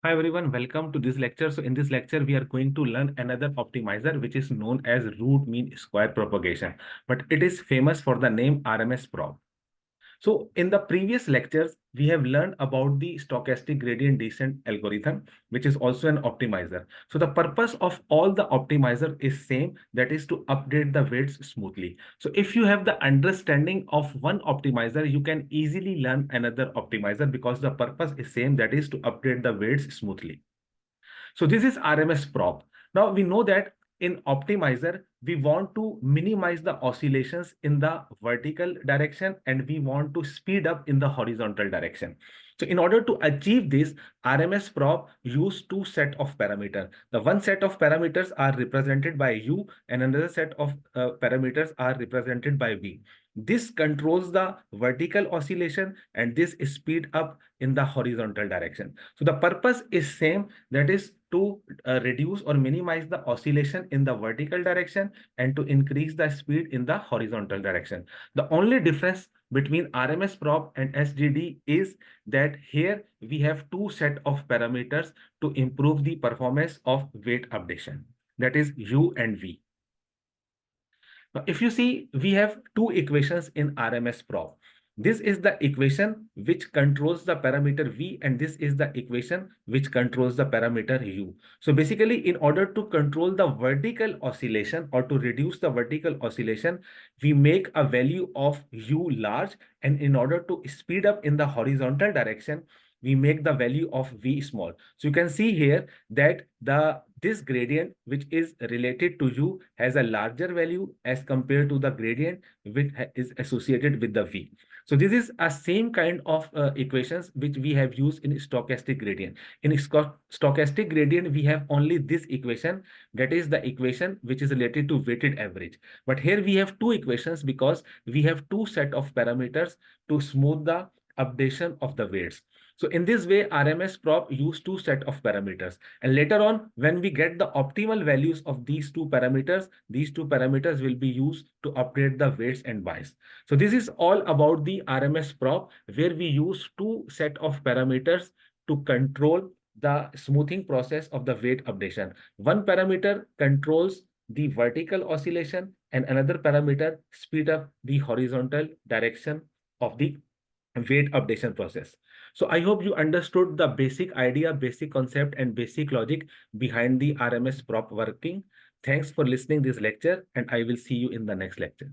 Hi everyone, welcome to this lecture. So in this lecture, we are going to learn another optimizer which is known as root mean square propagation, but it is famous for the name RMS Prop. So in the previous lectures, we have learned about the stochastic gradient descent algorithm, which is also an optimizer. So the purpose of all the optimizer is same, that is to update the weights smoothly. So if you have the understanding of one optimizer, you can easily learn another optimizer because the purpose is same, that is to update the weights smoothly. So this is RMS prop. Now we know that in optimizer, we want to minimize the oscillations in the vertical direction and we want to speed up in the horizontal direction. So in order to achieve this, RMS prop use two set of parameters. The one set of parameters are represented by U and another set of parameters are represented by V. This controls the vertical oscillation and this speed up in the horizontal direction. So the purpose is same, that is to reduce or minimize the oscillation in the vertical direction and to increase the speed in the horizontal direction. The only difference between RMS prop and SGD is that here we have two set of parameters to improve the performance of weight updation, that is U and V. Now, if you see, we have two equations in RMS prop. This is the equation which controls the parameter V and this is the equation which controls the parameter U. So basically, in order to control the vertical oscillation or to reduce the vertical oscillation, we make a value of U large, and in order to speed up in the horizontal direction, we make the value of V small. So you can see here that this gradient which is related to U has a larger value as compared to the gradient which is associated with the V. So this is a same kind of equations which we have used in stochastic gradient. In stochastic gradient, we have only this equation, that is the equation which is related to weighted average. But here we have two equations because we have two set of parameters to smooth the updation of the weights. So in this way, RMS prop use two set of parameters. And later on, when we get the optimal values of these two parameters will be used to update the weights and bias. So this is all about the RMS prop, where we use two set of parameters to control the smoothing process of the weight updation. One parameter controls the vertical oscillation and another parameter speed up the horizontal direction of the weight updation process. So I hope you understood the basic idea, basic concept, and basic logic behind the RMS prop working. Thanks for listening this lecture, and I will see you in the next lecture.